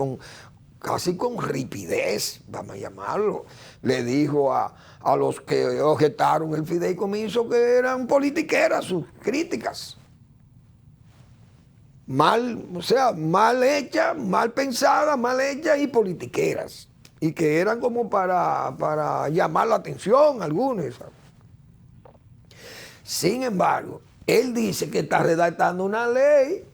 casi con ripidez, vamos a llamarlo, le dijo a los que objetaron el fideicomiso que eran politiqueras sus críticas. Mal hechas, mal pensadas, mal hechas y politiqueras. Y que eran como para llamar la atención algunos. Sin embargo, él dice que está redactando una ley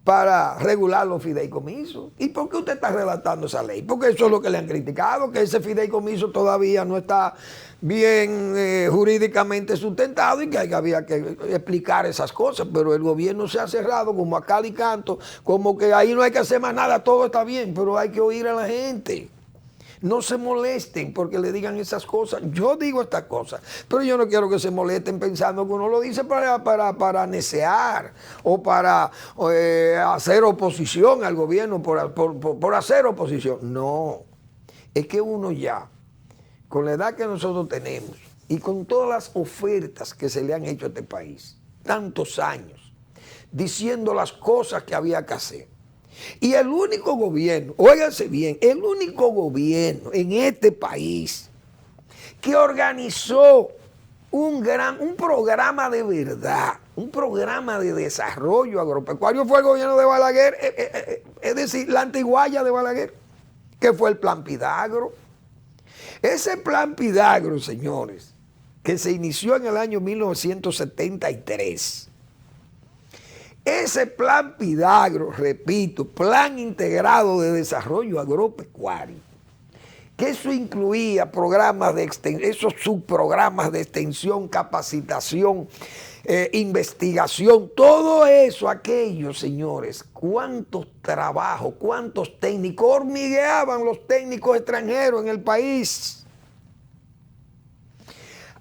para regular los fideicomisos. ¿Y por qué usted está redactando esa ley? Porque eso es lo que le han criticado, que ese fideicomiso todavía no está bien jurídicamente sustentado y que había que explicar esas cosas, pero el gobierno se ha cerrado como a cal y canto, como que ahí no hay que hacer más nada, todo está bien, pero hay que oír a la gente. No se molesten porque le digan esas cosas. Yo digo estas cosas, pero yo no quiero que se molesten pensando que uno lo dice para necear o para hacer oposición al gobierno, por hacer oposición. No, es que uno ya, con la edad que nosotros tenemos y con todas las ofertas que se le han hecho a este país, tantos años, diciendo las cosas que había que hacer, y el único gobierno, óiganse bien, el único gobierno en este país que organizó un programa de verdad, un programa de desarrollo agropecuario fue el gobierno de Balaguer, es decir, la antiguaya de Balaguer, que fue el Plan Pidagro. Ese Plan Pidagro, señores, que se inició en el año 1973, ese Plan Pidagro, repito, Plan Integrado de Desarrollo Agropecuario, que eso incluía programas de esos subprogramas de extensión, capacitación, investigación, todo eso, aquellos, señores, cuántos trabajos, cuántos técnicos, hormigueaban los técnicos extranjeros en el país.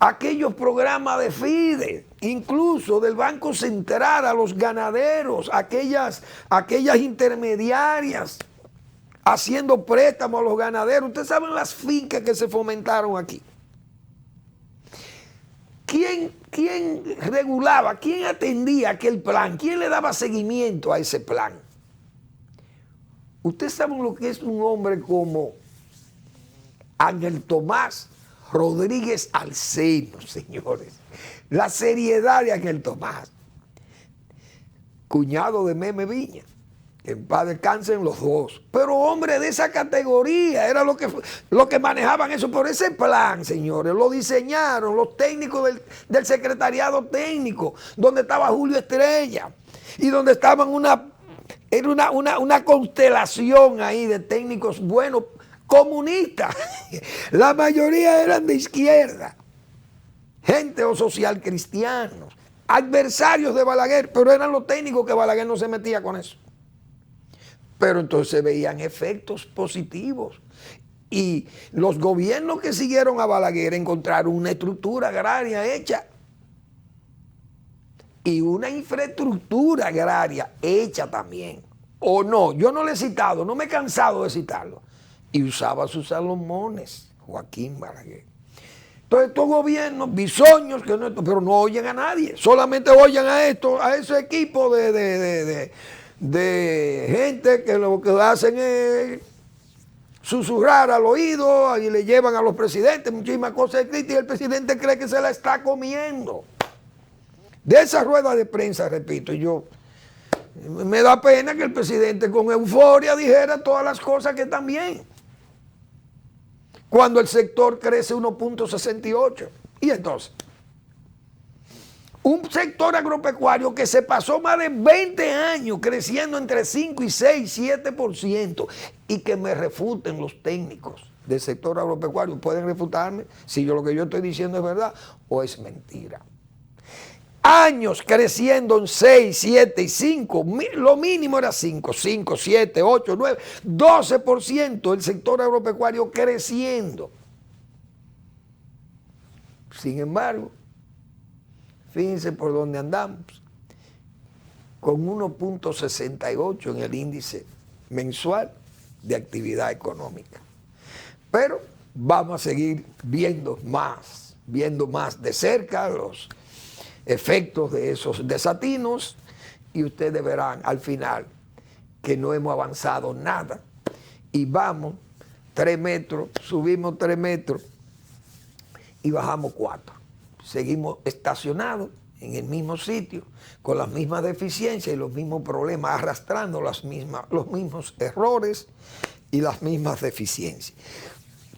Aquellos programas de FIDE, incluso del Banco Central a los ganaderos, aquellas intermediarias haciendo préstamos a los ganaderos. Ustedes saben las fincas que se fomentaron aquí. ¿Quién regulaba? ¿Quién atendía aquel plan? ¿Quién le daba seguimiento a ese plan? Ustedes saben lo que es un hombre como Ángel Tomás Rodríguez Alceno, señores. La seriedad de Ángel Tomás, cuñado de Meme Viña, que en paz descansen los dos, pero hombre de esa categoría, era lo que manejaban eso. Por ese plan, señores, lo diseñaron los técnicos del secretariado técnico, donde estaba Julio Estrella, y donde estaban una constelación ahí de técnicos buenos, comunistas. La mayoría eran de izquierda, gente o social cristianos, adversarios de Balaguer, pero eran los técnicos que Balaguer no se metía con eso. Pero entonces se veían efectos positivos. Y los gobiernos que siguieron a Balaguer encontraron una estructura agraria hecha y una infraestructura agraria hecha también. O no, yo no le he citado, no me he cansado de citarlo. Y usaba sus Salomones, Joaquín Balaguer. Entonces estos gobiernos bisoños, pero no oyen a nadie, solamente oyen a ese equipo de gente que lo que hacen es susurrar al oído y le llevan a los presidentes muchísimas cosas escritas y el presidente cree que se la está comiendo. De esa rueda de prensa, repito, me da pena que el presidente con euforia dijera todas las cosas que están bien, cuando el sector crece 1.68. Y entonces, un sector agropecuario que se pasó más de 20 años creciendo entre 5 y 6, 7%, y que me refuten los técnicos del sector agropecuario. Pueden refutarme si lo que yo estoy diciendo es verdad o es mentira. Años creciendo en 6, 7 y 5, lo mínimo era 5, 7, 8, 9, 12% el sector agropecuario creciendo. Sin embargo, fíjense por dónde andamos, con 1.68 en el índice mensual de actividad económica. Pero vamos a seguir viendo más viendo más de cerca los efectos de esos desatinos y ustedes verán al final que no hemos avanzado nada y vamos 3 metros, subimos 3 metros y bajamos 4. Seguimos estacionados en el mismo sitio, con las mismas deficiencias y los mismos problemas, arrastrando los mismos errores y las mismas deficiencias.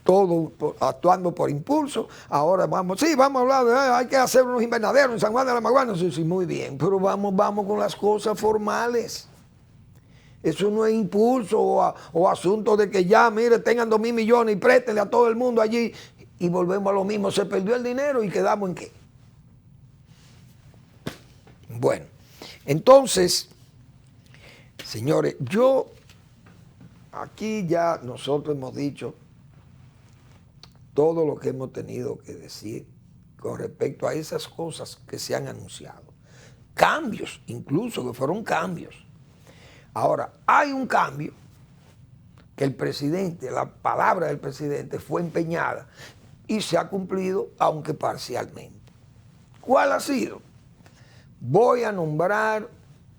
Todo actuando por impulso. Ahora vamos a hablar de hay que hacer unos invernaderos en San Juan de la Maguana. Sí, muy bien, pero vamos con las cosas formales. Eso no es impulso o asunto de que ya, mire, tengan 2.000 millones y préstenle a todo el mundo allí y volvemos a lo mismo. Se perdió el dinero y quedamos en qué. Bueno, entonces, señores, aquí ya nosotros hemos dicho todo lo que hemos tenido que decir con respecto a esas cosas que se han anunciado. Cambios, incluso que fueron cambios. Ahora, hay un cambio que el presidente, la palabra del presidente fue empeñada y se ha cumplido, aunque parcialmente. ¿Cuál ha sido? Voy a nombrar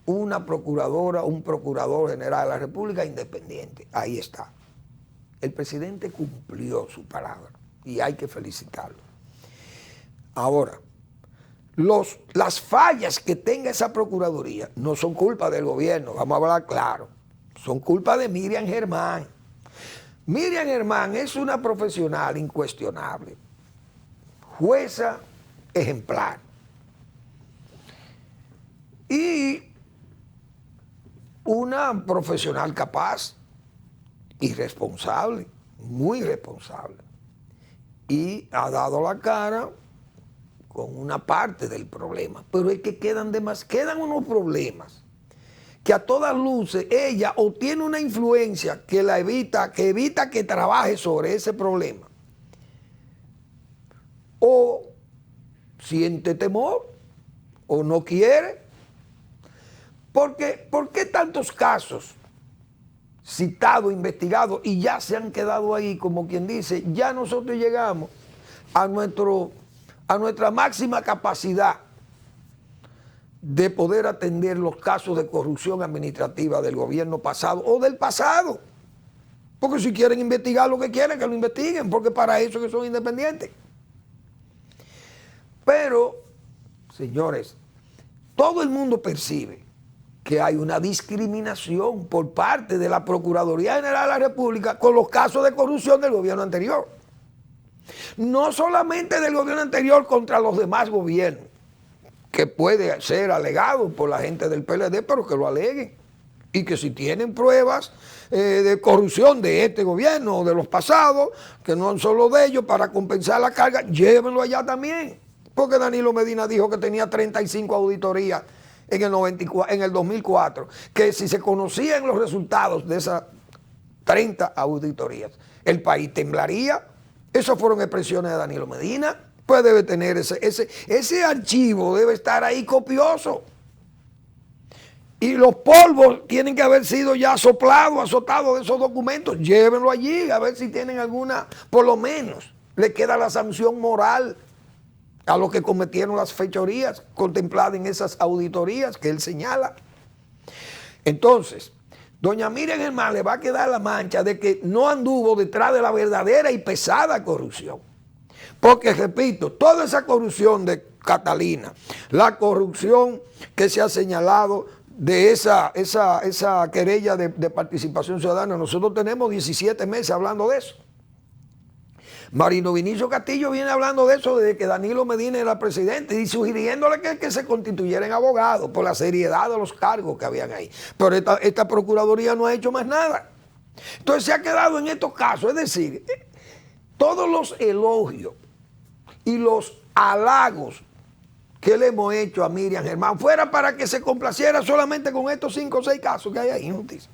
una procuradora, un procurador general de la República independiente. Ahí está. El presidente cumplió su palabra y hay que felicitarlo. Ahora, las fallas que tenga esa procuraduría no son culpa del gobierno, vamos a hablar claro, son culpa de Miriam Germán. Miriam Germán es una profesional incuestionable, jueza ejemplar y una profesional capaz y responsable, muy responsable, y ha dado la cara con una parte del problema, pero es que quedan unos problemas que a todas luces ella o tiene una influencia que evita que trabaje sobre ese problema, o siente temor, o no quiere. Porque, ¿por qué tantos casos citados, investigados y ya se han quedado ahí, como quien dice, ya nosotros llegamos a nuestra máxima capacidad de poder atender los casos de corrupción administrativa del gobierno pasado o del pasado? Porque si quieren investigar lo que quieren, que lo investiguen, porque para eso que son independientes. Pero, señores, todo el mundo percibe que hay una discriminación por parte de la Procuraduría General de la República con los casos de corrupción del gobierno anterior. No solamente del gobierno anterior contra los demás gobiernos, que puede ser alegado por la gente del PLD, pero que lo aleguen. Y que si tienen pruebas de corrupción de este gobierno o de los pasados, que no son solo de ellos, para compensar la carga, llévenlo allá también. Porque Danilo Medina dijo que tenía 35 auditorías en el 2004, que si se conocían los resultados de esas 30 auditorías, el país temblaría. Esas fueron expresiones de Danilo Medina. Pues debe tener ese archivo, debe estar ahí copioso. Y los polvos tienen que haber sido ya soplados, azotados de esos documentos. Llévenlo allí, a ver si tienen alguna, por lo menos, le queda la sanción moral a los que cometieron las fechorías contempladas en esas auditorías que él señala. Entonces, doña Miriam Germán le va a quedar la mancha de que no anduvo detrás de la verdadera y pesada corrupción. Porque, repito, toda esa corrupción de Catalina, la corrupción que se ha señalado de esa querella de participación ciudadana, nosotros tenemos 17 meses hablando de eso. Marino Vinicio Castillo viene hablando de eso desde que Danilo Medina era presidente y sugiriéndole que se constituyeran abogados por la seriedad de los cargos que habían ahí. Pero esta Procuraduría no ha hecho más nada. Entonces se ha quedado en estos casos, es decir, todos los elogios y los halagos que le hemos hecho a Miriam Germán fuera para que se complaciera solamente con estos 5 o 6 casos que hay ahí en justicia.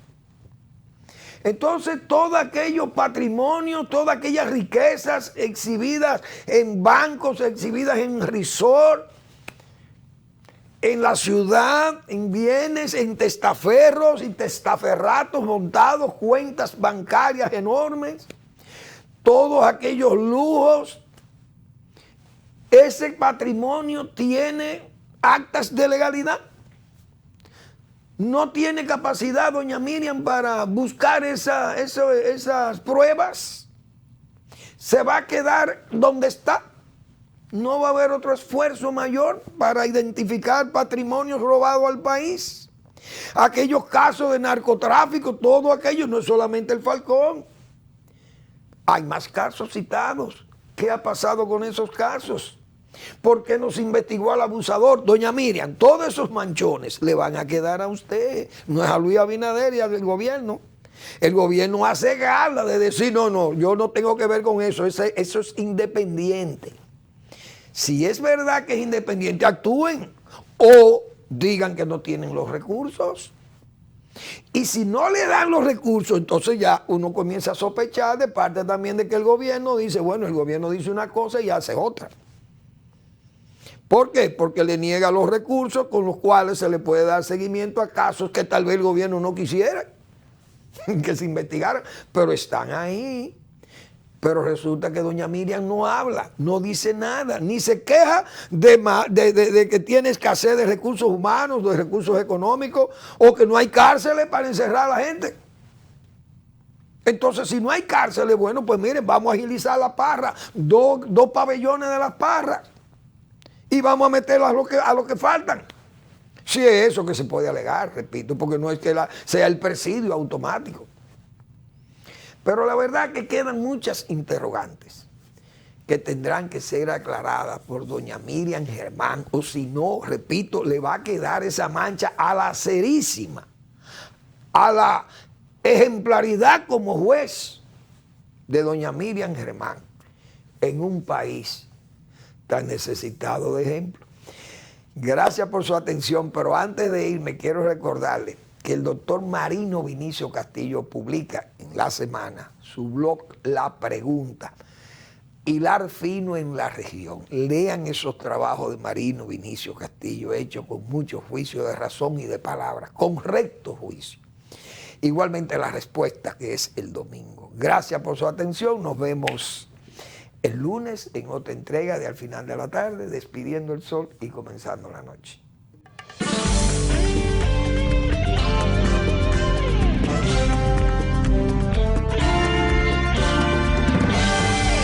Entonces, todos aquellos patrimonios, todas aquellas riquezas exhibidas en bancos, exhibidas en resort, en la ciudad, en bienes, en testaferros y testaferratos montados, cuentas bancarias enormes, todos aquellos lujos ¿Ese patrimonio tiene actas de legalidad? ¿No tiene capacidad doña Miriam para buscar esas pruebas? ¿Se va a quedar donde está? ¿No va a haber otro esfuerzo mayor para identificar patrimonios robados al país? Aquellos casos de narcotráfico, todo aquello, no es solamente el Falcón. Hay más casos citados. ¿Qué ha pasado con esos casos? ¿Por qué no se investigó al abusador? Doña Miriam, todos esos manchones le van a quedar a usted. No es a Luis Abinader y al gobierno. El gobierno hace gala de decir, no, yo no tengo que ver con eso. Eso es independiente. Si es verdad que es independiente, actúen o digan que no tienen los recursos. Y si no le dan los recursos, entonces ya uno comienza a sospechar de parte también de que el gobierno dice, bueno, el gobierno dice una cosa y hace otra. ¿Por qué? Porque le niega los recursos con los cuales se le puede dar seguimiento a casos que tal vez el gobierno no quisiera que se investigaran, pero están ahí. Pero resulta que doña Miriam no habla, no dice nada, ni se queja de que tiene escasez de recursos humanos, de recursos económicos, o que no hay cárceles para encerrar a la gente. Entonces, si no hay cárceles, bueno, pues miren, vamos a agilizar la parra, dos pabellones de las parras, y vamos a meter a lo que faltan. Si es eso que se puede alegar, repito, porque no es que sea el presidio automático. Pero la verdad que quedan muchas interrogantes que tendrán que ser aclaradas por doña Miriam Germán, o si no, repito, le va a quedar esa mancha a la serísima, a la ejemplaridad como juez de doña Miriam Germán en un país tan necesitado de ejemplo. Gracias por su atención, pero antes de irme quiero recordarle que el doctor Marino Vinicio Castillo publica en la semana su blog La Pregunta, hilar fino en la región. Lean esos trabajos de Marino Vinicio Castillo, hechos con mucho juicio de razón y de palabra, con recto juicio. Igualmente La Respuesta, que es el domingo. Gracias por su atención, nos vemos el lunes en otra entrega de Al Final de la Tarde, despidiendo el sol y comenzando la noche.